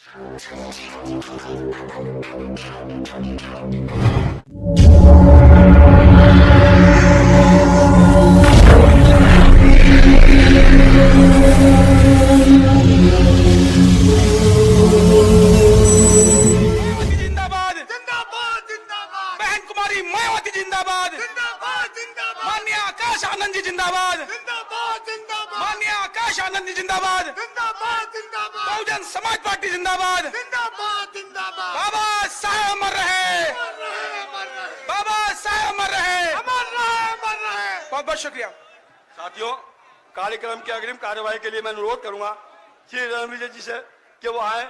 जिंदाबाद जिंदाबाद जिंदाबाद बहन कुमारी मायावती जिंदाबाद जिंदाबाद जिंदाबाद माननीय आकाश आनंद जी जिंदाबाद जिंदाबाद जिंदाबाद माननीय आकाश आनंद जी जिंदाबाद जिंदाबाद जिंदाबाद बहुजन समाज पार्टी जिंदाबाद जिंदाबाद जिंदाबाद बाबा साहेब अमर रहे बाबा साहेब अमर रहे बहुत बहुत शुक्रिया। साथियों, कार्यक्रम की अग्रिम कार्यवाही के लिए मैं अनुरोध करूंगा श्री रणविजय जी से कि वो आए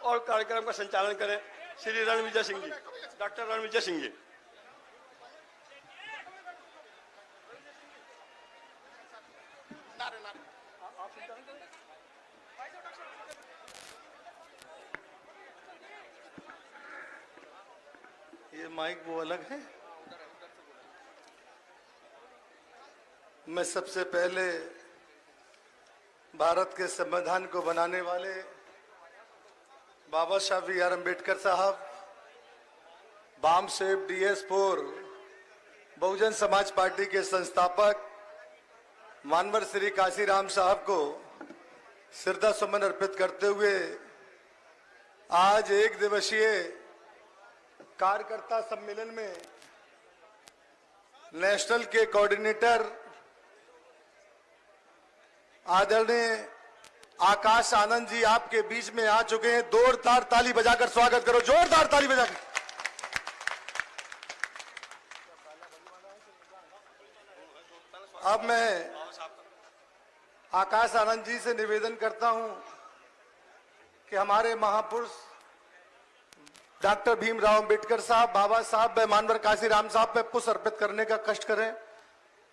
और कार्यक्रम का संचालन करें। श्री रणविजय सिंह जी, डॉक्टर रणविजय सिंह जी। ये माइक वो अलग है। मैं सबसे पहले भारत के संविधान को बनाने वाले बाबा साहब बी आर अम्बेडकर साहब, बाम सेब DS4 बहुजन समाज पार्टी के संस्थापक मानवर श्री काशीराम साहब को श्रद्धा सुमन अर्पित करते हुए आज एक दिवसीय कार्यकर्ता सम्मेलन में नेशनल के कोऑर्डिनेटर आदरणीय आकाश आनंद जी आपके बीच में आ चुके हैं। जोरदार ताली बजाकर स्वागत करो, जोरदार ताली बजाकर। अब मैं आकाश आनंद जी से निवेदन करता हूं कि हमारे महापुरुष डॉक्टर भीमराव अंबेडकर साहब, बाबा साहब व मानवर काशीराम साहब पे पुष्प अर्पित करने का कष्ट करें।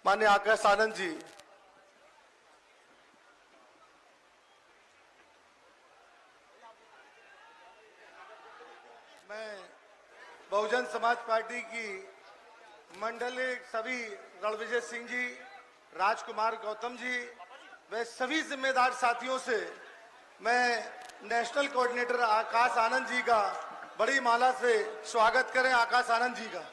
माननीय आकाश आनंद जी। मैं बहुजन समाज पार्टी की मंडलीय सभी रणविजय सिंह जी, राजकुमार गौतम जी व सभी जिम्मेदार साथियों से मैं नेशनल कोऑर्डिनेटर आकाश आनंद जी का बड़ी माला से स्वागत करें। आकाश आनंद जी का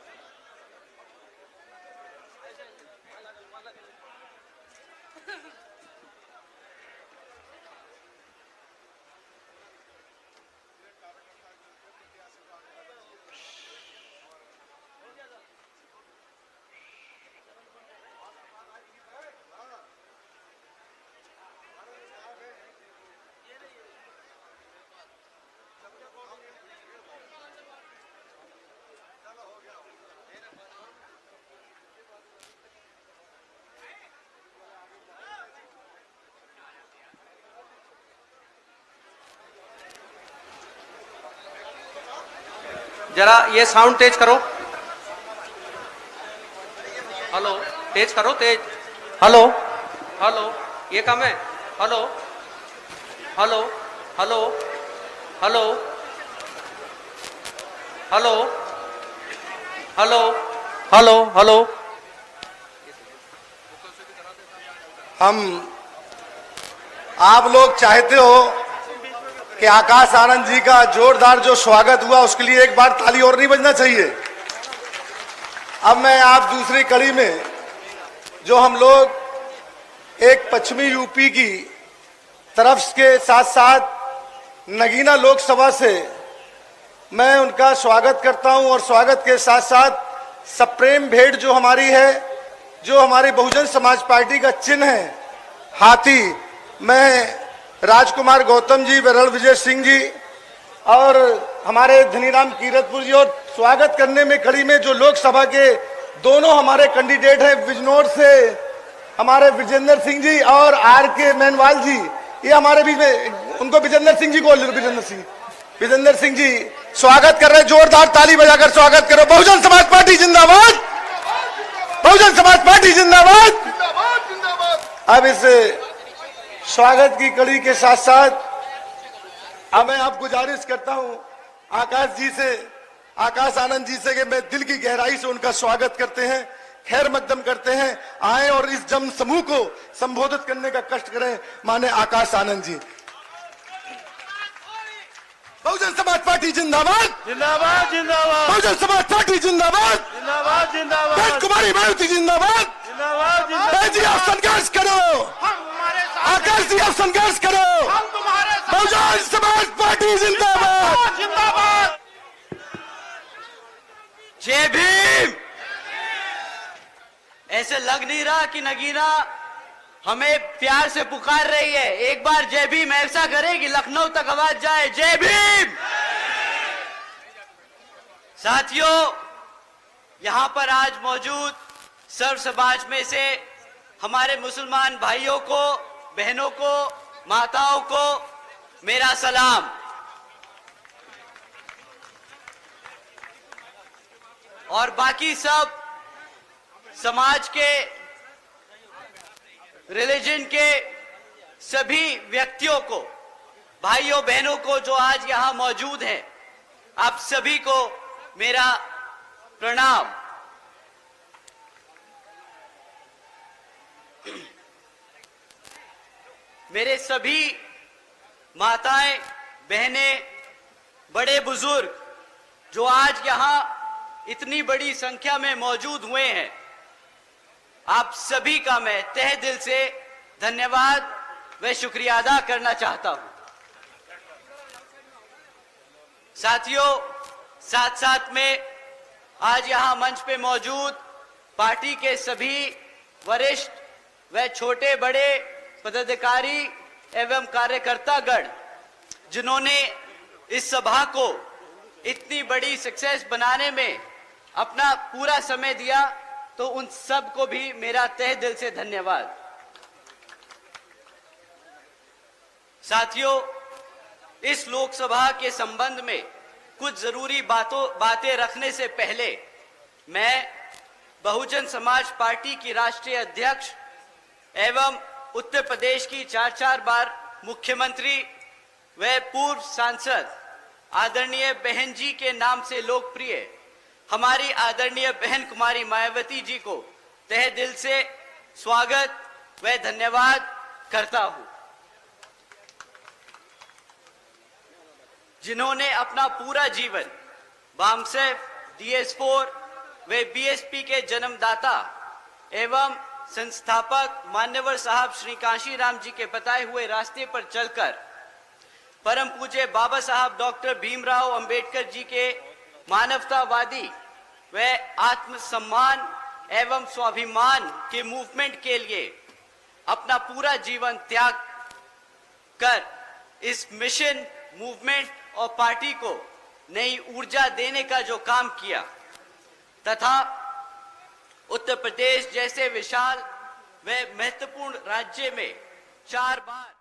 जरा ये साउंड तेज करो। हेलो, तेज करो, तेज। हेलो हेलो, ये कम है। Hello hello hello hello hello hello hello hello. हम आप लोग चाहते हो कि आकाश आनंद जी का जोरदार जो स्वागत हुआ उसके लिए एक बार ताली और नहीं बजना चाहिए। अब मैं आप दूसरी कड़ी में जो हम लोग एक पश्चिमी यूपी की तरफ के साथ साथ नगीना लोकसभा से मैं उनका स्वागत करता हूं और स्वागत के साथ साथ सप्रेम भेंट जो हमारी है, जो हमारी बहुजन समाज पार्टी का चिन्ह है हाथी, मैं राजकुमार गौतम जी, रणविजय सिंह जी और हमारे धनीराम कीरतपुर जी और स्वागत करने में कड़ी में जो लोकसभा के दोनों हमारे कैंडिडेट हैं बिजनौर से हमारे विजेंद्र सिंह जी और RK मेनवाल जी, ये हमारे बीच में, उनको विजेंद्र सिंह जी को विजेंद्र सिंह जी स्वागत कर रहे हैं। जोरदार ताली बजाकर स्वागत करो। बहुजन समाज पार्टी जिंदाबाद, बहुजन समाज पार्टी जिंदाबाद। अब इस स्वागत की कड़ी के साथ साथ अब मैं आप गुजारिश करता हूं आकाश जी से, आकाश आनंद जी से कि मैं दिल की गहराई से उनका स्वागत करते हैं, खैर मकदम करते हैं। आए और इस जन समूह को संबोधित करने का कष्ट करें। माने आकाश आनंद जी। बहुजन समाज पार्टी जिंदाबाद, जिंदाबाद जिंदाबाद बहुजन समाज पार्टी जिंदाबाद, जिंदाबाद जिंदाबाद बहन कुमारी मायावती जिंदाबाद। जिंदाबाद बहन जी आप संघर्ष करो, आकाश जी आप संघर्ष करो, बहुजन समाज पार्टी जिंदाबाद, जिंदाबाद। जय भीम। ऐसे लग नहीं रहा कि नगीना हमें प्यार से पुकार रही है। एक बार जय भीम ऐसा करे कि लखनऊ तक आवाज जाए, जय भीम। साथियों, यहां पर आज मौजूद सर्व समाज में से हमारे मुसलमान भाइयों को, बहनों को, माताओं को मेरा सलाम। और बाकी सब समाज के, रिलीजन के सभी व्यक्तियों को, भाइयों बहनों को जो आज यहां मौजूद हैं, आप सभी को मेरा प्रणाम। मेरे सभी माताएं, बहनें, बड़े बुजुर्ग जो आज यहां इतनी बड़ी संख्या में मौजूद हुए हैं, आप सभी का मैं तहे दिल से धन्यवाद व शुक्रिया अदा करना चाहता हूं। साथियों, साथ साथ में आज यहां मंच पे मौजूद पार्टी के सभी वरिष्ठ व छोटे बड़े पदाधिकारी एवं कार्यकर्तागण जिन्होंने इस सभा को इतनी बड़ी सक्सेस बनाने में अपना पूरा समय दिया, तो उन सब को भी मेरा तहे दिल से धन्यवाद। साथियों, इस लोकसभा के संबंध में कुछ जरूरी बातें रखने से पहले मैं बहुजन समाज पार्टी की राष्ट्रीय अध्यक्ष एवं उत्तर प्रदेश की 4 बार मुख्यमंत्री व पूर्व सांसद आदरणीय बहन जी के नाम से लोकप्रिय हमारी आदरणीय बहन कुमारी मायावती जी को तहे दिल से स्वागत व धन्यवाद करता हूं, जिन्होंने अपना पूरा जीवन बामसेफ, DS4 व BSP के जन्मदाता एवं संस्थापक मान्यवर साहब श्री कांशीराम जी के बताए हुए रास्ते पर चलकर परम पूज्य बाबा साहब डॉक्टर भीमराव अंबेडकर जी के मानवतावादी व आत्मसम्मान एवं स्वाभिमान के मूवमेंट के लिए अपना पूरा जीवन त्याग कर इस मिशन, मूवमेंट और पार्टी को नई ऊर्जा देने का जो काम किया तथा उत्तर प्रदेश जैसे विशाल व महत्वपूर्ण राज्य में 4 बार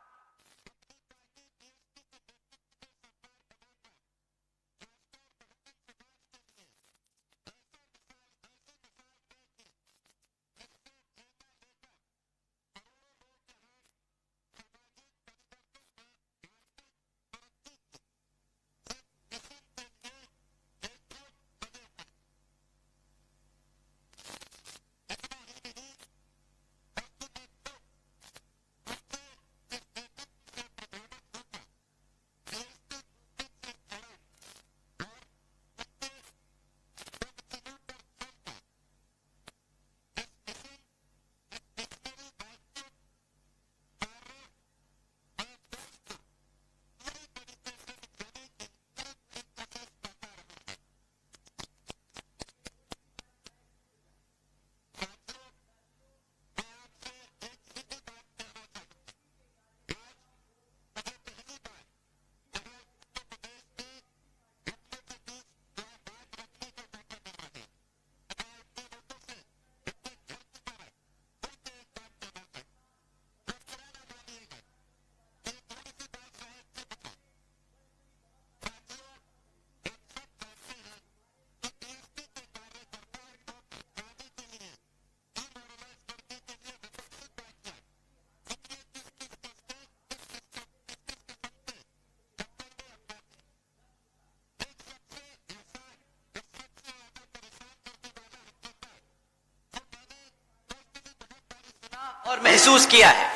और महसूस किया है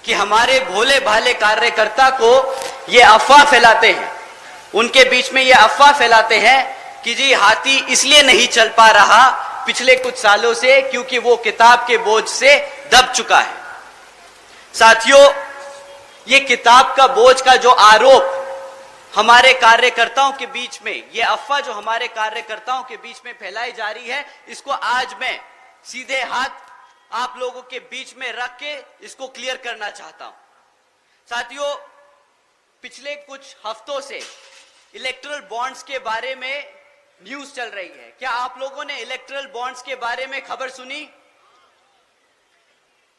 कि हमारे भोले भाले कार्यकर्ता को ये अफवाह फैलाते हैं उनके बीच में यह अफवाह फैलाते हैं कि जी हाथी इसलिए नहीं चल पा रहा पिछले कुछ सालों से क्योंकि वो किताब के बोझ से दब चुका है। साथियों, ये किताब का बोझ का जो आरोप हमारे कार्यकर्ताओं के बीच में, ये अफवाह जो हमारे कार्यकर्ताओं के बीच में फैलाई जा रही है, इसको आज मैं सीधे हाथ आप लोगों के बीच में रख के इसको क्लियर करना चाहता हूं। साथियों, पिछले कुछ हफ्तों से इलेक्टोरल बॉन्ड्स के बारे में न्यूज चल रही है। क्या आप लोगों ने इलेक्टोरल बॉन्ड्स के बारे में खबर सुनी?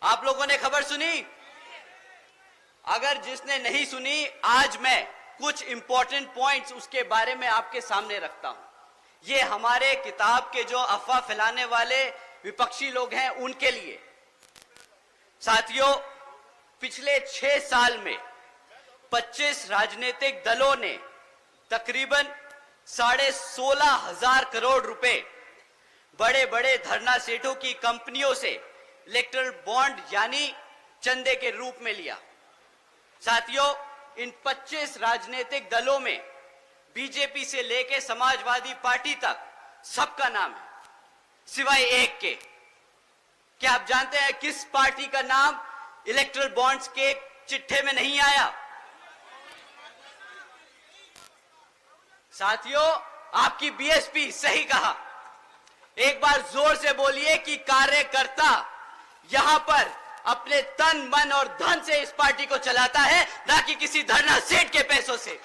आप लोगों ने खबर सुनी? अगर जिसने नहीं सुनी, आज मैं कुछ इंपॉर्टेंट पॉइंट्स उसके बारे में आपके सामने रखता हूं। ये हमारे किताब के जो अफवाह फैलाने वाले विपक्षी लोग हैं उनके लिए। साथियों, पिछले 6 साल में 25 राजनीतिक दलों ने तकरीबन 16,500 करोड़ रुपए बड़े बड़े धरना सेठों की कंपनियों से इलेक्टोरल बॉन्ड यानी चंदे के रूप में लिया। साथियों, इन 25 राजनीतिक दलों में बीजेपी से लेकर समाजवादी पार्टी तक सबका नाम है, सिवाय एक के। क्या आप जानते हैं किस पार्टी का नाम इलेक्टोरल बॉन्ड्स के चिट्ठे में नहीं आया? साथियों, आपकी बीएसपी सही कहा। एक बार जोर से बोलिए कि कार्यकर्ता यहां पर अपने तन मन और धन से इस पार्टी को चलाता है, ना कि किसी धरना सेठ के पैसों से।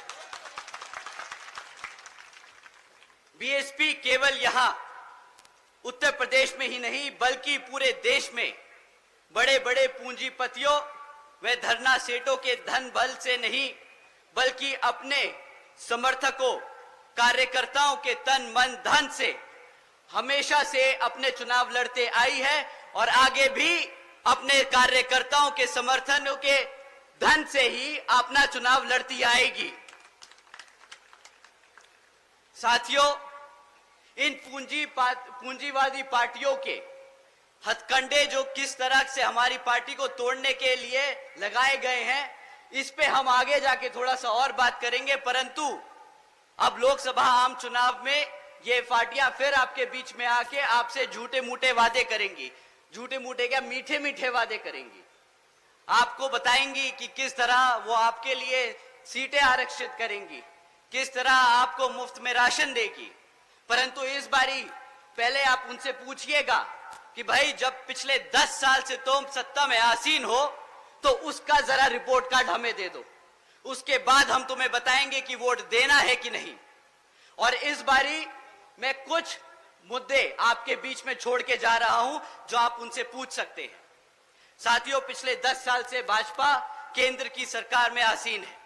बीएसपी केवल यहां उत्तर प्रदेश में ही नहीं बल्कि पूरे देश में बड़े बड़े पूंजीपतियों व धरना सेठों के धन बल से नहीं बल्कि अपने समर्थकों, कार्यकर्ताओं के तन मन धन से हमेशा से अपने चुनाव लड़ते आई है और आगे भी अपने कार्यकर्ताओं के समर्थनों के धन से ही अपना चुनाव लड़ती आएगी। साथियों, इन पूंजीवादी पार्टियों के हथकंडे जो किस तरह से हमारी पार्टी को तोड़ने के लिए लगाए गए हैं, इस पे हम आगे जाके थोड़ा सा और बात करेंगे। परंतु अब लोकसभा आम चुनाव में ये पार्टियां फिर आपके बीच में आके आपसे झूठे मूठे वादे करेंगी। झूठे मूठे क्या, मीठे मीठे वादे करेंगी। आपको बताएंगी कि किस तरह वो आपके लिए सीटें आरक्षित करेंगी, किस तरह आपको मुफ्त में राशन देगी। परंतु इस बारी पहले आप उनसे पूछिएगा कि भाई जब पिछले 10 साल से तुम सत्ता में आसीन हो तो उसका जरा रिपोर्ट कार्ड हमें दे दो, उसके बाद हम तुम्हें बताएंगे कि वोट देना है कि नहीं। और इस बारी मैं कुछ मुद्दे आपके बीच में छोड़ के जा रहा हूं जो आप उनसे पूछ सकते हैं। साथियों, पिछले 10 साल से भाजपा केंद्र की सरकार में आसीन है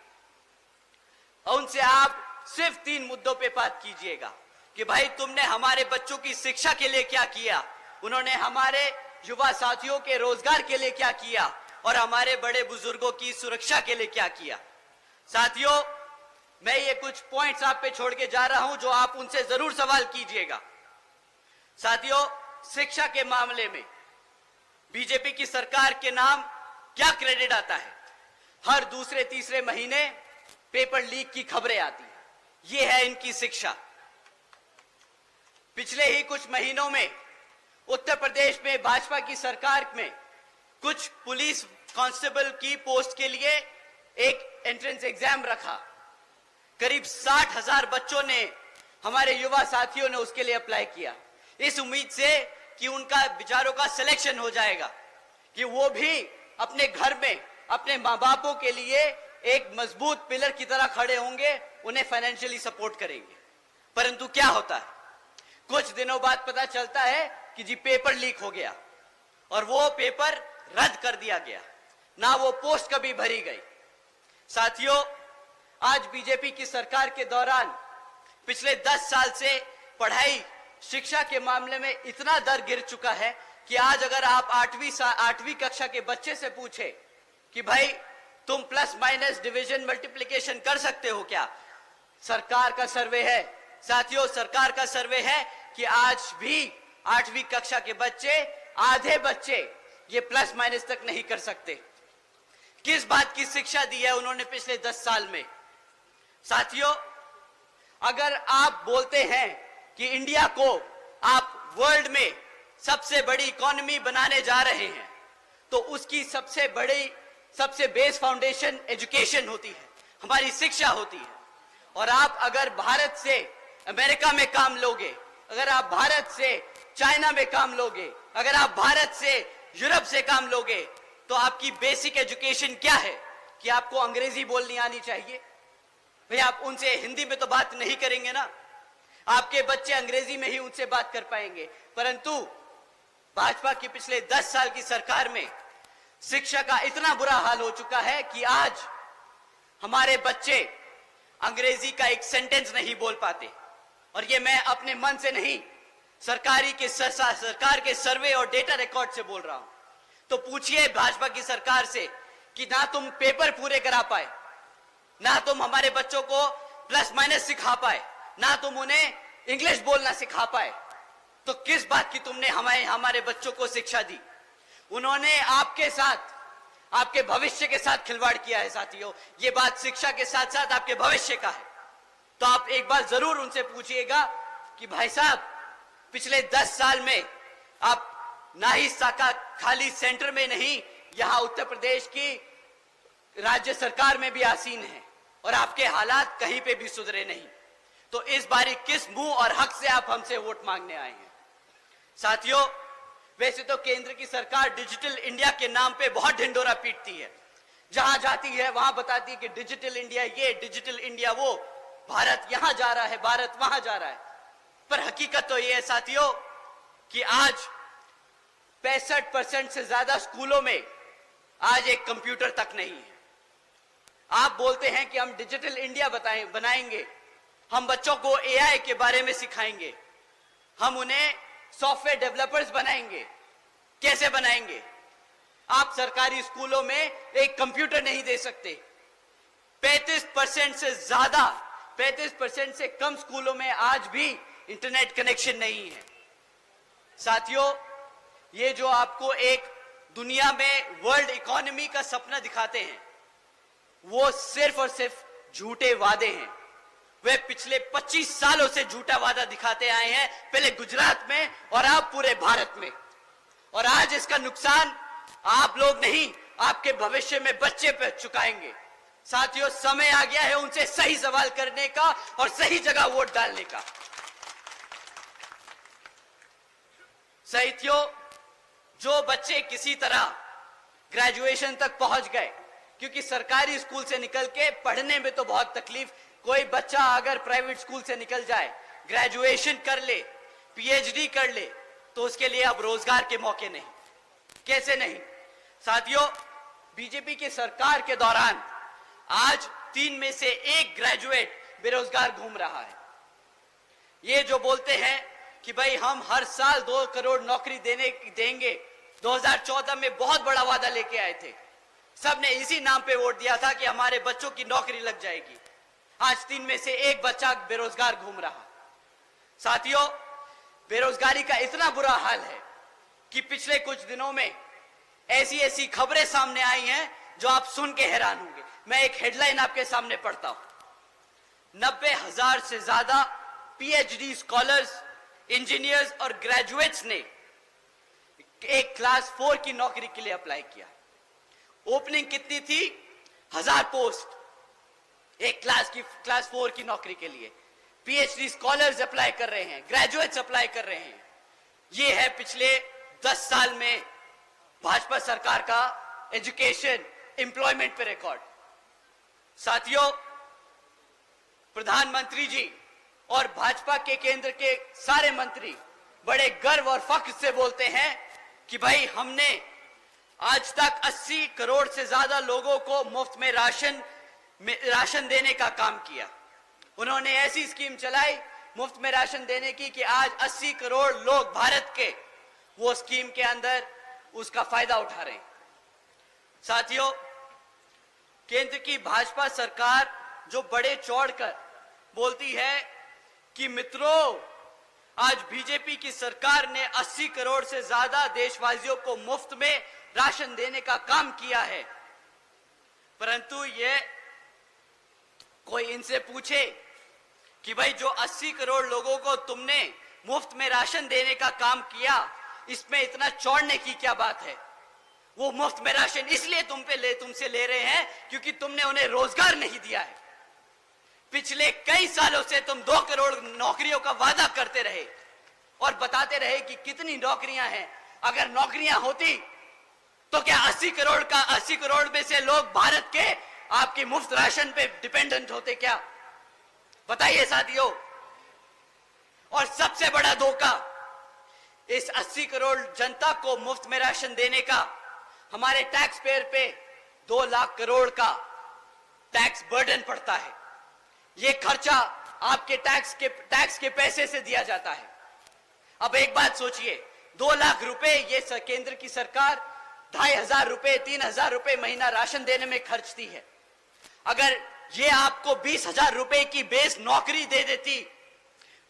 और उनसे आप सिर्फ 3 मुद्दों पे बात कीजिएगा कि भाई तुमने हमारे बच्चों की शिक्षा के लिए क्या किया, उन्होंने हमारे युवा साथियों के रोजगार के लिए क्या किया और हमारे बड़े बुजुर्गों की सुरक्षा के लिए क्या किया। साथियों, मैं ये कुछ पॉइंट्स आप पे छोड़ के जा रहा हूं जो आप उनसे जरूर सवाल कीजिएगा। साथियों, शिक्षा के मामले में बीजेपी की सरकार के नाम क्या क्रेडिट आता है? हर दूसरे तीसरे महीने पेपर लीक की खबरें आती हैं। ये है इनकी शिक्षा। पिछले ही कुछ महीनों में उत्तर प्रदेश में भाजपा की सरकार में कुछ पुलिस कांस्टेबल की पोस्ट के लिए एक एंट्रेंस एग्जाम रखा। करीब 60,000 बच्चों ने, हमारे युवा साथियों ने उसके लिए अप्लाई किया, इस उम्मीद से कि उनका विचारों का सिलेक्शन हो जाएगा, कि वो भी अपने घर में अपने माँ बापों के लिए एक मजबूत पिलर की तरह खड़े होंगे, उन्हें फाइनेंशियली सपोर्ट करेंगे। परंतु क्या होता है, कुछ दिनों बाद पता चलता है कि जी पेपर लीक हो गया और वो पेपर रद्द कर दिया गया, ना वो पोस्ट कभी भरी गई। साथियों, आज बीजेपी की सरकार के दौरान पिछले 10 साल से पढ़ाई शिक्षा के मामले में इतना दर गिर चुका है कि आज अगर आप 8वीं कक्षा के बच्चे से पूछे कि भाई तुम प्लस माइनस डिवीजन मल्टीप्लिकेशन कर सकते हो क्या, सरकार का सर्वे है, साथियों सरकार का सर्वे है कि आज भी 8वीं कक्षा के बच्चे, आधे बच्चे ये प्लस माइनस तक नहीं कर सकते। किस बात की शिक्षा दी है उन्होंने पिछले 10 साल में? साथियों, अगर आप बोलते हैं कि इंडिया को आप वर्ल्ड में सबसे बड़ी इकोनॉमी बनाने जा रहे हैं, तो उसकी सबसे बेस फाउंडेशन एजुकेशन होती है, हमारी शिक्षा होती है। और आप अगर भारत से अमेरिका में काम लोगे, अगर आप भारत से चाइना में काम लोगे, अगर आप भारत से यूरोप से काम लोगे, तो आपकी बेसिक एजुकेशन क्या है कि आपको अंग्रेजी बोलनी आनी चाहिए? भाई आप उनसे हिंदी में तो बात नहीं करेंगे ना, आपके बच्चे अंग्रेजी में ही उनसे बात कर पाएंगे। परंतु भाजपा की पिछले 10 साल की सरकार में शिक्षा का इतना बुरा हाल हो चुका है कि आज हमारे बच्चे अंग्रेजी का एक सेंटेंस नहीं बोल पाते। और ये मैं अपने मन से नहीं, सरकार के सर्वे और डेटा रिकॉर्ड से बोल रहा हूं। तो पूछिए भाजपा की सरकार से कि ना तुम पेपर पूरे करा पाए, ना तुम हमारे बच्चों को प्लस माइनस सिखा पाए, ना तुम उन्हें इंग्लिश बोलना सिखा पाए, तो किस बात की तुमने हमारे बच्चों को शिक्षा दी? उन्होंने आपके साथ, आपके भविष्य के साथ खिलवाड़ किया है साथियों। ये बात शिक्षा के साथ साथ आपके भविष्य का है। तो आप एक बार जरूर उनसे पूछिएगा कि भाई साहब, पिछले 10 साल में आप ना ही साका खाली सेंटर में नहीं, यहां उत्तर प्रदेश की राज्य सरकार में भी आसीन है और आपके हालात कहीं पे भी सुधरे नहीं। तो इस बारी किस मुंह और हक से आप हमसे वोट मांगने आए हैं? साथियों, वैसे तो केंद्र की सरकार डिजिटल इंडिया के नाम पे बहुत ढिंडोरा पीटती है, जहां जाती है वहां बताती है कि डिजिटल इंडिया ये, डिजिटल इंडिया वो, भारत यहां जा रहा है, भारत वहां जा रहा है। पर हकीकत तो ये है साथियों कि आज 65% से ज्यादा स्कूलों में आज एक कंप्यूटर तक नहीं है। आप बोलते हैं कि हम डिजिटल इंडिया बनाएंगे, हम बच्चों को एआई के बारे में सिखाएंगे, हम उन्हें सॉफ्टवेयर डेवलपर्स बनाएंगे। कैसे बनाएंगे? आप सरकारी स्कूलों में एक कंप्यूटर नहीं दे सकते। 35% से ज्यादा, 35% से कम स्कूलों में आज भी इंटरनेट कनेक्शन नहीं है। साथियों, ये जो आपको एक दुनिया में वर्ल्ड इकोनॉमी का सपना दिखाते हैं, वो सिर्फ और सिर्फ झूठे वादे हैं। वे पिछले 25 सालों से झूठा वादा दिखाते आए हैं, पहले गुजरात में और अब पूरे भारत में। और आज इसका नुकसान आप लोग नहीं, आपके भविष्य में बच्चे पे चुकाएंगे। साथियों, समय आ गया है उनसे सही सवाल करने का और सही जगह वोट डालने का। साथियों, जो बच्चे किसी तरह ग्रेजुएशन तक पहुंच गए, क्योंकि सरकारी स्कूल से निकल के पढ़ने में तो बहुत तकलीफ, कोई बच्चा अगर प्राइवेट स्कूल से निकल जाए, ग्रेजुएशन कर ले, पीएचडी कर ले, तो उसके लिए अब रोजगार के मौके नहीं। कैसे नहीं? साथियों, बीजेपी की सरकार के दौरान आज 3 में से 1 ग्रेजुएट बेरोजगार घूम रहा है। ये जो बोलते हैं कि भाई हम हर साल 2 करोड़ नौकरी देंगे, 2014 में बहुत बड़ा वादा लेके आए थे, सबने इसी नाम पे वोट दिया था कि हमारे बच्चों की नौकरी लग जाएगी। आज 3 में से 1 बच्चा बेरोजगार घूम रहा। साथियों, बेरोजगारी का इतना बुरा हाल है कि पिछले कुछ दिनों में ऐसी खबरें सामने आई हैं जो आप सुन के हैरान होंगे। मैं एक हेडलाइन आपके सामने पढ़ता हूं। 90,000 से ज्यादा पीएचडी स्कॉलर्स, इंजीनियर्स और ग्रेजुएट्स ने एक क्लास 4 की नौकरी के लिए अप्लाई किया। ओपनिंग कितनी थी? 1000 पोस्ट एक क्लास 4 की नौकरी के लिए। पीएचडी स्कॉलर्स अप्लाई कर रहे हैं, ग्रेजुएट्स अप्लाई कर रहे हैं। ये है पिछले 10 साल में भाजपा सरकार का एजुकेशन, एम्प्लॉयमेंट पे रिकॉर्ड। साथियों, प्रधानमंत्री जी और भाजपा के केंद्र के सारे मंत्री बड़े गर्व और फख्र से बोलते हैं कि भाई हमने आज तक 80 करोड़ से ज्यादा लोगों को मुफ्त में राशन देने का काम किया। उन्होंने ऐसी स्कीम चलाई मुफ्त में राशन देने की कि आज 80 करोड़ लोग भारत के वो स्कीम के अंदर उसका फायदा उठा रहे हैं। साथियों, केंद्र की भाजपा सरकार जो बड़े चौड़कर बोलती है कि मित्रों, आज बीजेपी की सरकार ने 80 करोड़ से ज्यादा देशवासियों को मुफ्त में राशन देने का काम किया है, परंतु ये कोई इनसे पूछे कि भाई जो 80 करोड़ लोगों को तुमने मुफ्त में राशन देने का काम किया, इसमें इतना चौड़ने की क्या बात है? वो मुफ्त में राशन इसलिए तुमसे ले रहे हैं क्योंकि तुमने उन्हें रोजगार नहीं दिया है। पिछले कई सालों से तुम 2 करोड़ नौकरियों का वादा करते रहे और बताते रहे कि कितनी नौकरियां हैं। अगर नौकरियां होती तो क्या 80 करोड़ में से लोग भारत के आपकी मुफ्त राशन पे डिपेंडेंट होते क्या? बताइए साथियों। और सबसे बड़ा धोखा, इस 80 करोड़ जनता को मुफ्त में राशन देने का हमारे टैक्स पेयर पे 2 लाख करोड़ का टैक्स बर्डन पड़ता है। ये खर्चा आपके टैक्स के पैसे से दिया जाता है। अब एक बात सोचिए, 2 लाख रुपए ये केंद्र की सरकार 2,500 रुपए 3,000 रुपए महीना राशन देने में खर्चती है। अगर ये आपको 20,000 रुपए की बेस नौकरी दे देती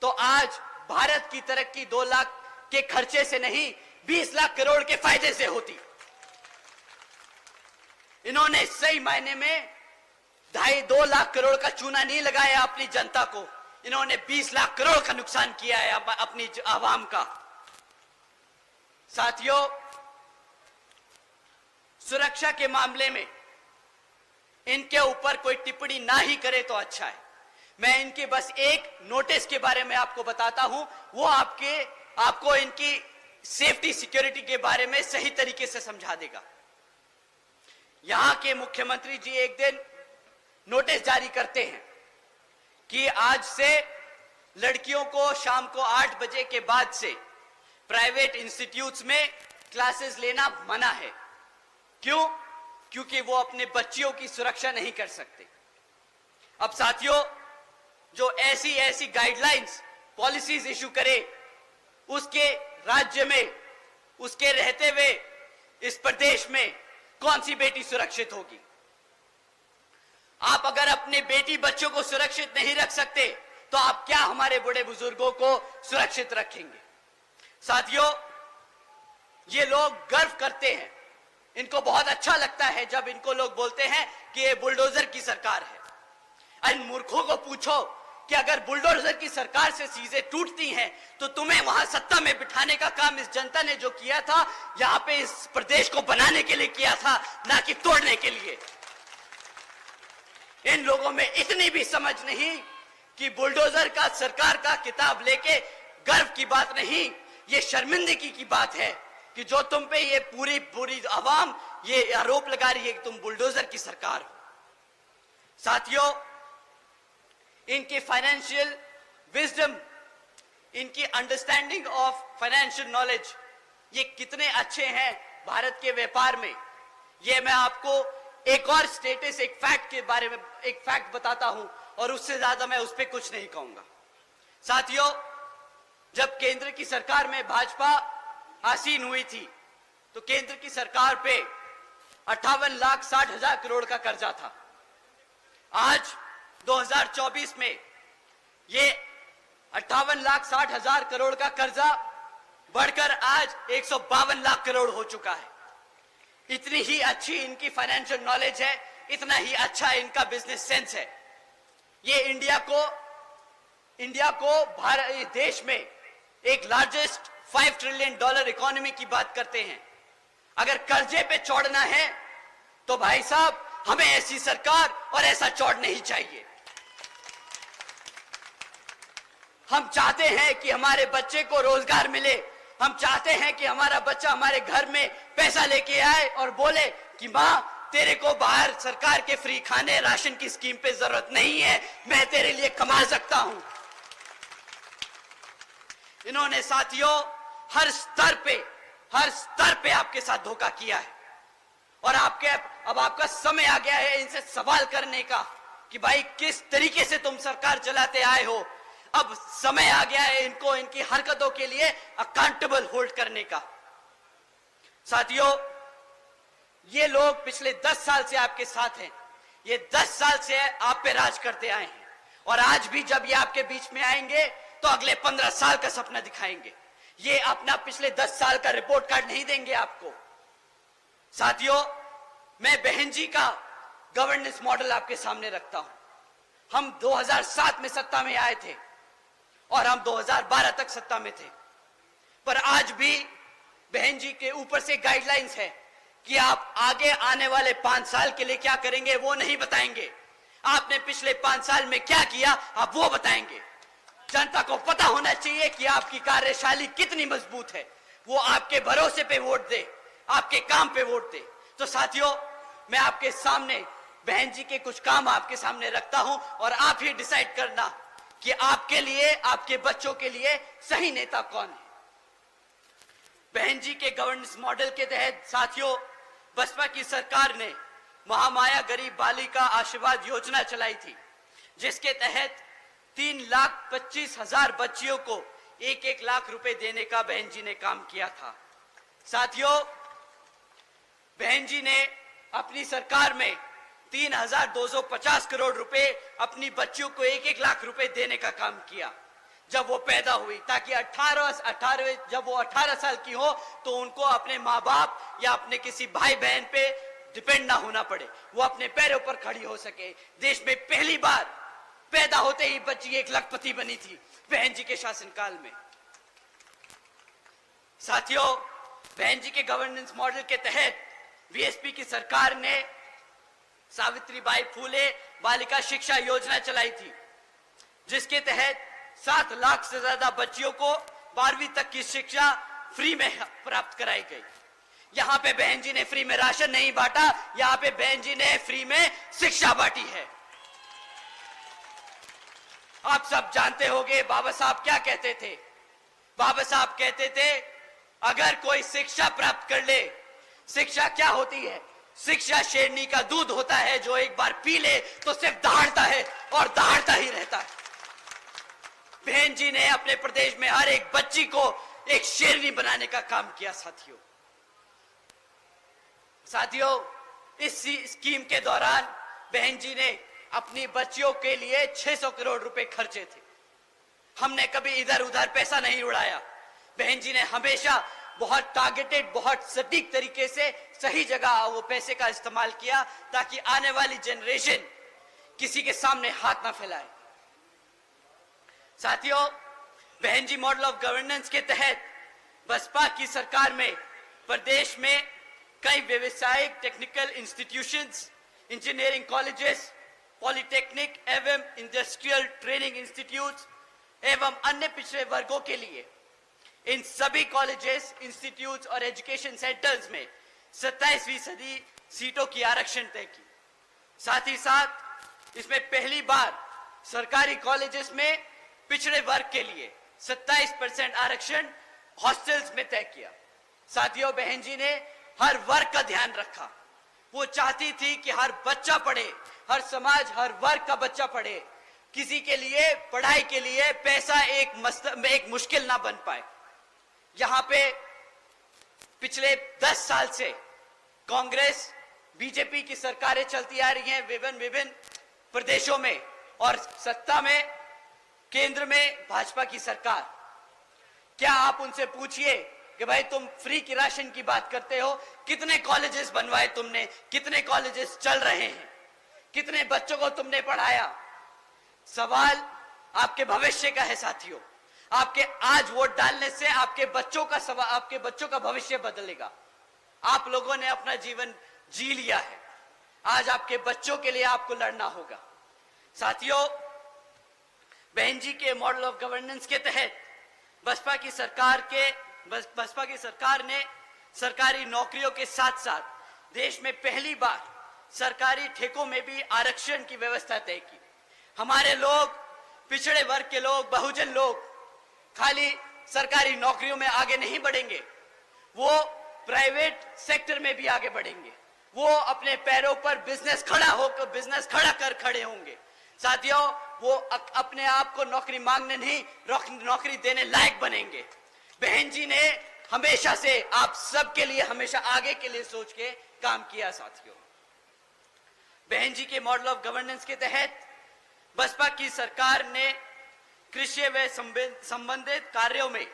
तो आज भारत की तरक्की 2 लाख के खर्चे से नहीं 20 लाख करोड़ के फायदे से होती। इन्होंने सही मायने में 2.5 लाख करोड़ का चूना नहीं लगाया अपनी जनता को, इन्होंने 20 लाख करोड़ का नुकसान किया है अपनी आवाम का। साथियों, सुरक्षा के मामले में इनके ऊपर कोई टिप्पणी ना ही करे तो अच्छा है। मैं इनके बस एक नोटिस के बारे में आपको बताता हूं, वो आपको इनकी सेफ्टी सिक्योरिटी के बारे में सही तरीके से समझा देगा। यहां के मुख्यमंत्री जी एक दिन नोटिस जारी करते हैं कि आज से लड़कियों को शाम को 8 बजे के बाद से प्राइवेट इंस्टीट्यूट्स में क्लासेस लेना मना है। क्यों? क्योंकि वो अपने बच्चियों की सुरक्षा नहीं कर सकते। अब साथियों, जो ऐसी गाइडलाइंस पॉलिसीज इशू करे, उसके राज्य में, उसके रहते हुए इस प्रदेश में कौन सी बेटी सुरक्षित होगी? आप अगर अपने बेटी बच्चों को सुरक्षित नहीं रख सकते तो आप क्या हमारे बड़े बुजुर्गों को सुरक्षित रखेंगे? साथियों, ये लोग गर्व करते हैं, इनको बहुत अच्छा लगता है जब इनको लोग बोलते हैं कि ये बुलडोजर की सरकार है। इन मूर्खों को पूछो कि अगर बुलडोजर की सरकार से चीजें टूटती हैं तो तुम्हें वहां सत्ता में बिठाने का काम इस जनता ने जो किया था, यहां पे इस प्रदेश को बनाने के लिए किया था, ना कि तोड़ने के लिए। इन लोगों में इतनी भी समझ नहीं कि बुलडोजर का सरकार का किताब लेके गर्व की बात नहीं, ये शर्मिंदगी की बात है कि जो तुम पे ये पूरी आवाम ये आरोप लगा रही है कि तुम बुलडोजर की सरकार हो। साथियों, इनकी फाइनेंशियल विजडम, इनकी अंडरस्टैंडिंग ऑफ फाइनेंशियल नॉलेज, ये कितने अच्छे हैं भारत के व्यापार में। ये मैं आपको एक और स्टेटस, एक फैक्ट के बारे में एक फैक्ट बताता हूं और उससे ज्यादा मैं उस पर कुछ नहीं कहूंगा। साथियों, जब केंद्र की सरकार में भाजपा आसीन हुई थी तो केंद्र की सरकार पे 58,60,000 करोड़ का कर्जा था। आज 2024 में ये 58,60,000 करोड़ का कर्जा बढ़कर आज 152 लाख करोड़ हो चुका है। इतनी ही अच्छी इनकी फाइनेंशियल नॉलेज है, इतना ही अच्छा इनका बिजनेस सेंस है। ये इंडिया को भारत देश में एक लार्जेस्ट $5 ट्रिलियन इकोनॉमी की बात करते हैं। अगर कर्जे पे चौड़ना है तो भाई साहब, हमें ऐसी सरकार और ऐसा चौड़ नहीं चाहिए। हम चाहते हैं कि हमारे बच्चे को रोजगार मिले, हम चाहते हैं कि हमारा बच्चा हमारे घर में पैसा लेके आए और बोले कि मां, तेरे को बाहर सरकार के फ्री खाने राशन की स्कीम पे जरूरत नहीं है, मैं तेरे लिए कमा सकता हूं। इन्होंने साथियों हर स्तर पे आपके साथ धोखा किया है और अब आपका समय आ गया है इनसे सवाल करने का कि भाई किस तरीके से तुम सरकार चलाते आए हो। अब समय आ गया है इनको इनकी हरकतों के लिए अकाउंटेबल होल्ड करने का। साथियों, ये लोग पिछले 10 साल से आपके साथ हैं, ये 10 साल से आप पे राज करते आए हैं और आज भी जब ये आपके बीच में आएंगे तो अगले 15 साल का सपना दिखाएंगे। ये अपना पिछले 10 साल का रिपोर्ट कार्ड नहीं देंगे आपको। साथियों, मैं बहन जी का गवर्नेंस मॉडल आपके सामने रखता हूं। हम 2007 में सत्ता में आए थे और हम 2012 तक सत्ता में थे, पर आज भी बहन जी के ऊपर से गाइडलाइंस है कि आप आगे आने वाले 5 साल के लिए क्या करेंगे वो नहीं बताएंगे। आपने पिछले 5 साल में क्या किया आप वो बताएंगे। जनता को पता होना चाहिए कि आपकी कार्यशैली कितनी मजबूत है, वो आपके भरोसे पे वोट दे, आपके काम पे वोट दे। तो साथियों, मैं आपके सामने बहन जी के कुछ काम आपके सामने रखता हूं और आप ही डिसाइड करना कि आपके लिए, आपके बच्चों के लिए सही नेता कौन है। बहन जी के गवर्नेंस मॉडल के तहत साथियों, बसपा की सरकार ने महामाया गरीब बालिका आशीर्वाद योजना चलाई थी, जिसके तहत 3,25,000 बच्चियों को 1-1 लाख रुपए देने का बहन जी ने काम किया था। साथियों, बहन जी ने अपनी सरकार में 3,250 करोड़ रुपए अपनी बच्चियों को 1-1 लाख रुपए देने का काम किया जब वो पैदा हुई, ताकि जब वो 18 साल की हो तो उनको अपने माँ बाप या अपने किसी भाई बहन पे डिपेंड ना होना पड़े, वो अपने पैरों पर खड़ी हो सके। देश में पहली बार पैदा होते ही बच्ची 1 लखपति बनी थी बहन जी के शासनकाल में। साथियों, बहन जी के गवर्नेंस मॉडल के तहत बीएसपी की सरकार ने सावित्रीबाई फूले बालिका शिक्षा योजना चलाई थी, जिसके तहत 7 लाख से ज्यादा बच्चियों को 12वीं तक की शिक्षा फ्री में प्राप्त कराई गई। यहाँ पे बहन जी ने फ्री में राशन नहीं बांटा, यहाँ पे बहन जी ने फ्री में शिक्षा बांटी है। आप सब जानते होंगे बाबा साहब क्या कहते थे। बाबा साहब कहते थे, अगर कोई शिक्षा प्राप्त कर ले, शिक्षा क्या होती है? शिक्षा शेरनी का दूध होता है, जो एक बार पी ले तो सिर्फ दहाड़ता है और दहाड़ता ही रहता है। बहन जी ने अपने प्रदेश में हर एक बच्ची को एक शेरनी बनाने का काम किया। साथियों, इस स्कीम के दौरान बहन जी ने अपनी बच्चियों के लिए 600 करोड़ रुपए खर्चे थे। हमने कभी इधर उधर पैसा नहीं उड़ाया। बहन जी ने हमेशा बहुत टारगेटेड, बहुत सटीक तरीके से सही जगह वो पैसे का इस्तेमाल किया, ताकि आने वाली जनरेशन किसी के सामने हाथ ना फैलाए। साथियों, बहन जी मॉडल ऑफ गवर्नेंस के तहत बसपा की सरकार में प्रदेश में कई व्यवसायिक technical institutions, engineering colleges, polytechnic एवं इंडस्ट्रियल ट्रेनिंग इंस्टीट्यूट्स एवं अन्य पिछड़े वर्गों के लिए इन सभी कॉलेजेस, इंस्टीट्यूट्स और एजुकेशन सेंटर्स में 27% सीटों की आरक्षण तय की। साथ ही साथ इसमें पहली बार सरकारी कॉलेजेस में पिछड़े वर्ग के लिए 27% आरक्षण हॉस्टल्स में तय किया। साथियों, बहन जी ने हर वर्ग का ध्यान रखा। वो चाहती थी कि हर बच्चा पढ़े, हर समाज, हर वर्ग का बच्चा पढ़े। किसी के लिए पढ़ाई के लिए पैसा एक मुश्किल ना बन पाए। यहाँ पे पिछले 10 साल से कांग्रेस, बीजेपी की सरकारें चलती आ रही हैं विभिन्न प्रदेशों में, और सत्ता में केंद्र में भाजपा की सरकार। क्या आप उनसे पूछिए कि भाई तुम फ्री की राशन की बात करते हो, कितने कॉलेजेस बनवाए तुमने, कितने कॉलेजेस चल रहे हैं, कितने बच्चों को तुमने पढ़ाया? सवाल आपके भविष्य का है साथियों। आपके आज वोट डालने से आपके बच्चों का भविष्य बदलेगा। आप लोगों ने अपना जीवन जी लिया है, आज आपके बच्चों के लिए आपको लड़ना होगा। साथियों, बहन जी के मॉडल ऑफ गवर्नेंस के तहत बसपा की सरकार ने सरकारी नौकरियों के साथ साथ देश में पहली बार सरकारी ठेकों में भी आरक्षण की व्यवस्था तय की। हमारे लोग, पिछड़े वर्ग के लोग, बहुजन लोग खाली सरकारी नौकरियों में आगे नहीं बढ़ेंगे, वो प्राइवेट सेक्टर में भी आगे बढ़ेंगे। वो अपने पैरों पर बिजनेस खड़ा कर खड़े होंगे। साथियों, वो अपने आप को नौकरी मांगने नहीं, नौकरी देने लायक बनेंगे। बहन जी ने हमेशा से आप सबके लिए, हमेशा आगे के लिए सोच के काम किया। साथियों, बहन जी के मॉडल ऑफ गवर्नेंस के तहत बसपा की सरकार ने कृषि व संबंधित कार्यों में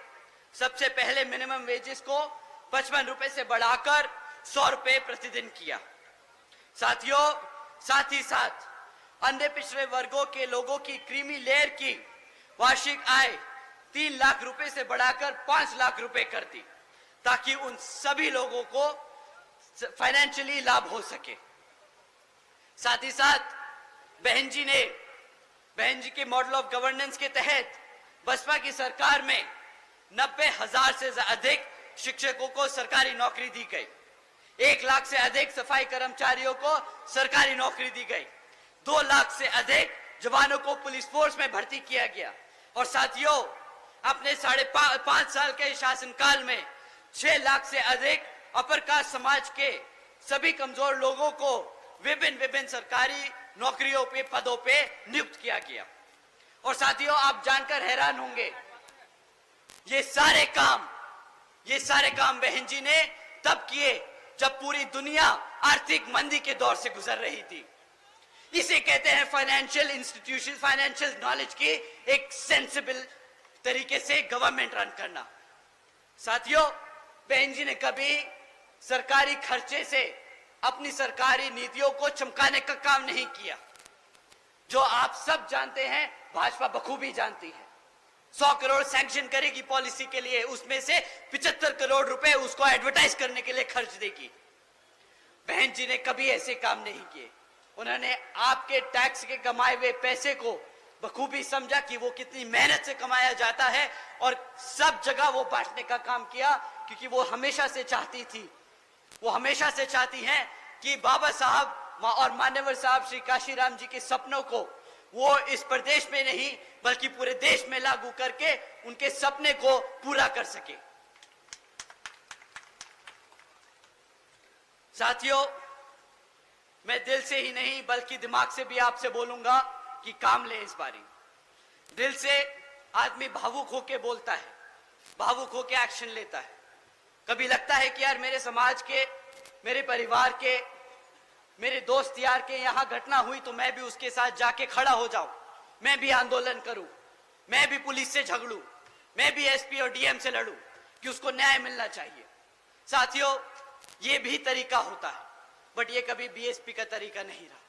सबसे पहले मिनिमम वेजेस को 55 रुपए से बढ़ाकर 100 रुपए प्रतिदिन किया। साथियों, साथ ही साथ अन्य पिछड़े वर्गों के लोगों की क्रीमी लेयर की वार्षिक आय 3 लाख रुपए से बढ़ाकर 5 लाख रुपए कर दी, ताकि उन सभी लोगों को फाइनेंशियली लाभ हो सके। साथ ही साथ बहन जी के मॉडल ऑफ गवर्नेंस के तहत बसपा की सरकार में 90,000 से अधिक शिक्षकों को सरकारी नौकरी दी गई, 1 लाख से अधिक सफाई कर्मचारियों को सरकारी नौकरी दी गई, 2 लाख से अधिक जवानों को पुलिस फोर्स में भर्ती किया गया। और साथियों, अपने 5.5 साल के शासनकाल में 6 लाख से अधिक अपर कास्ट समाज के सभी कमजोर लोगों को विभिन्न सरकारी नौकरियों पे पदों पे नियुक्त किया गया। और साथियों, आप जानकर हैरान होंगे, ये सारे काम बहन जी ने तब किए जब पूरी दुनिया आर्थिक मंदी के दौर से गुजर रही थी। इसे कहते हैं फाइनेंशियल इंस्टीट्यूशन, फाइनेंशियल नॉलेज की एक सेंसिबल तरीके से गवर्नमेंट रन करना। साथियों, बहन जी ने कभी सरकारी खर्चे से अपनी सरकारी नीतियों को चमकाने का काम नहीं किया। जो आप सब जानते हैं, भाजपा बखूबी जानती है। 100 करोड़ सैंक्शन करेगी पॉलिसी के लिए, उसमें से 75 करोड़ रुपए उसको एडवर्टाइज करने के लिए खर्च देगी। बहन जी ने कभी ऐसे काम नहीं किए। उन्होंने आपके टैक्स के कमाए हुए पैसे को बखूबी समझा कि वो कितनी मेहनत से कमाया जाता है, और सब जगह वो बांटने का काम किया, क्योंकि वो हमेशा से चाहती हैं कि बाबा साहब और मान्यवर साहब श्री काशीराम जी के सपनों को वो इस प्रदेश में नहीं बल्कि पूरे देश में लागू करके उनके सपने को पूरा कर सके। साथियों, मैं दिल से ही नहीं बल्कि दिमाग से भी आपसे बोलूंगा कि काम ले इस बारी। दिल से आदमी भावुक होके बोलता है, भावुक होके एक्शन लेता है। कभी लगता है कि यार मेरे समाज के, मेरे परिवार के, मेरे दोस्त यार के यहाँ घटना हुई तो मैं भी उसके साथ जाके खड़ा हो जाऊं, मैं भी आंदोलन करूं, मैं भी पुलिस से झगड़ूं, मैं भी एसपी और डीएम से लड़ूं कि उसको न्याय मिलना चाहिए। साथियों, ये भी तरीका होता है, बट ये कभी बीएसपी का तरीका नहीं रहा।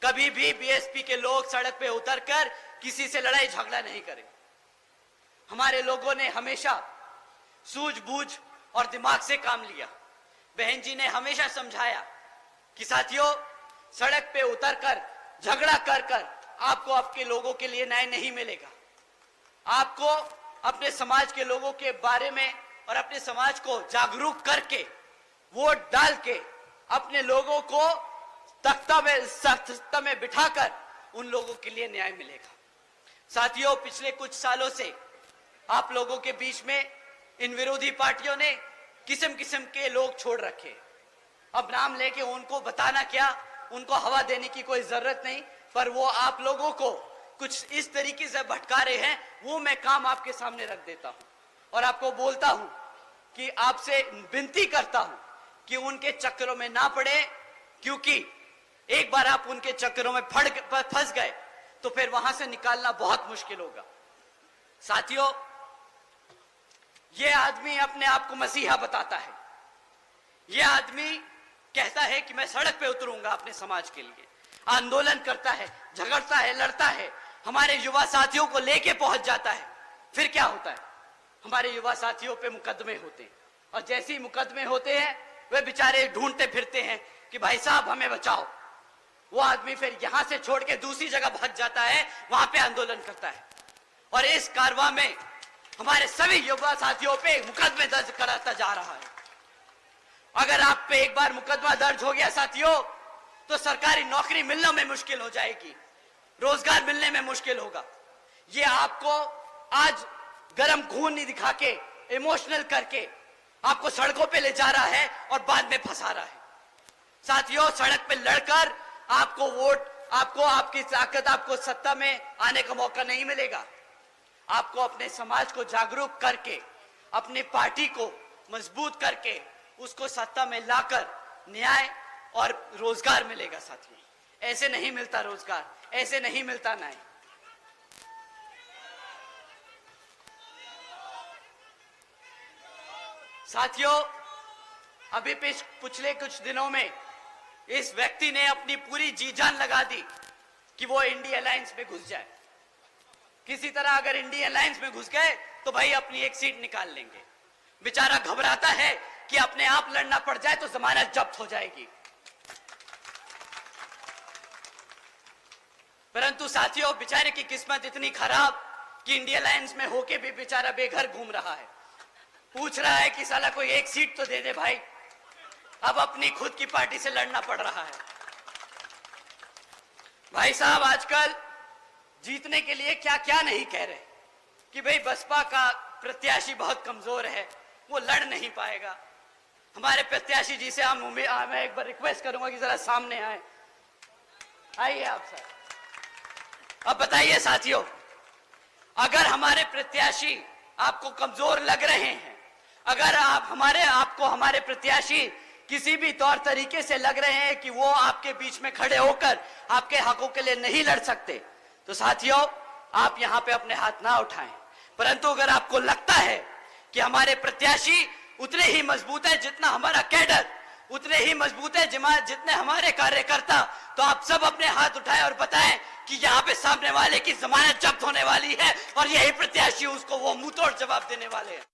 कभी भी बीएसपी के लोग सड़क पे उतरकर किसी से लड़ाई झगड़ा नहीं करे। हमारे लोगों ने हमेशा सूझबूझ और दिमाग से काम लिया। बहन जी ने हमेशा समझाया कि साथियों, सड़क पे उतरकर झगड़ा कर आपको आपके लोगों के लिए न्याय नहीं मिलेगा। आपको अपने समाज के लोगों के बारे में और अपने समाज को जागरूक करके वोट डाल के अपने लोगों को तख्ता में बिठाकर उन लोगों के लिए न्याय मिलेगा। साथियों, पिछले कुछ सालों से आप लोगों के बीच में इन विरोधी पार्टियों ने किस्म किस्म के लोग छोड़ रखे। अब नाम लेके उनको बताना क्या, उनको हवा देने की कोई जरूरत नहीं, पर वो आप लोगों को कुछ इस तरीके से भटका रहे हैं, वो मैं काम आपके सामने रख देता हूं और आपको बोलता हूं कि आपसे विनती करता हूं कि उनके चक्करों में ना पड़े, क्योंकि एक बार आप उनके चक्करों में फंस गए तो फिर वहां से निकालना बहुत मुश्किल होगा। साथियों, यह आदमी अपने आप को मसीहा बताता है। यह आदमी कहता है कि मैं सड़क पे उतरूंगा अपने समाज के लिए, आंदोलन करता है, झगड़ता है, लड़ता है, हमारे युवा साथियों को लेके पहुंच जाता है। फिर क्या होता है, हमारे युवा साथियों पे मुकदमे होते हैं, और जैसे ही मुकदमे होते हैं वे बेचारे ढूंढते फिरते हैं कि भाई साहब हमें बचाओ। वो आदमी फिर यहां से छोड़ के दूसरी जगह भाग जाता है, वहां पे आंदोलन करता है, और इस कारवां में हमारे सभी युवा साथियों पे मुकदमे दर्ज कराता जा रहा है। अगर आप पे एक बार मुकदमा दर्ज हो गया साथियों, तो सरकारी नौकरी मिलने में मुश्किल हो जाएगी, रोजगार मिलने में मुश्किल होगा। ये आपको आज गरम खून नहीं दिखा के, इमोशनल करके आपको सड़कों पे ले जा रहा है और बाद में फंसा रहा है। साथियों, सड़क पे लड़कर आपको वोट, आपको आपकी ताकत, आपको सत्ता में आने का मौका नहीं मिलेगा। आपको अपने समाज को जागरूक करके, अपनी पार्टी को मजबूत करके उसको सत्ता में लाकर न्याय और रोजगार मिलेगा। साथियों, ऐसे नहीं मिलता रोजगार, ऐसे नहीं मिलता न्याय। साथियों, अभी पिछले कुछ दिनों में इस व्यक्ति ने अपनी पूरी जी जान लगा दी कि वो इंडिया अलायंस में घुस जाए। किसी तरह अगर इंडिया अलायंस में घुस गए तो भाई अपनी एक सीट निकाल लेंगे। बेचारा घबराता है कि अपने आप लड़ना पड़ जाए तो जमानत जब्त हो जाएगी। परंतु साथियों, बेचारे की किस्मत इतनी खराब कि इंडिया अलायंस में होके भी बेचारा बेघर घूम रहा है। पूछ रहा है कि साला कोई एक सीट तो दे दे भाई। अब अपनी खुद की पार्टी से लड़ना पड़ रहा है। भाई साहब, आजकल जीतने के लिए क्या क्या नहीं कह रहे कि भाई बसपा का प्रत्याशी बहुत कमजोर है, वो लड़ नहीं पाएगा। हमारे प्रत्याशी जी से मैं एक बार रिक्वेस्ट करूंगा कि जरा सामने आए। आइए आप सर। अब बताइए साथियों, अगर हमारे प्रत्याशी आपको कमजोर लग रहे हैं, अगर आपको हमारे प्रत्याशी किसी भी तौर तरीके से लग रहे हैं कि वो आपके बीच में खड़े होकर आपके हकों के लिए नहीं लड़ सकते, तो साथियों आप यहां पे अपने हाथ ना उठाएं। परंतु अगर आपको लगता है कि हमारे प्रत्याशी उतने ही मजबूत है जितना हमारा कैडर, उतने ही मजबूत है जितने हमारे कार्यकर्ता, तो आप सब अपने हाथ उठाएं और बताएं कि यहाँ पे सामने वाले की जमानत जब्त होने वाली है और यही प्रत्याशी उसको वो मुंहतोड़ जवाब देने वाले हैं।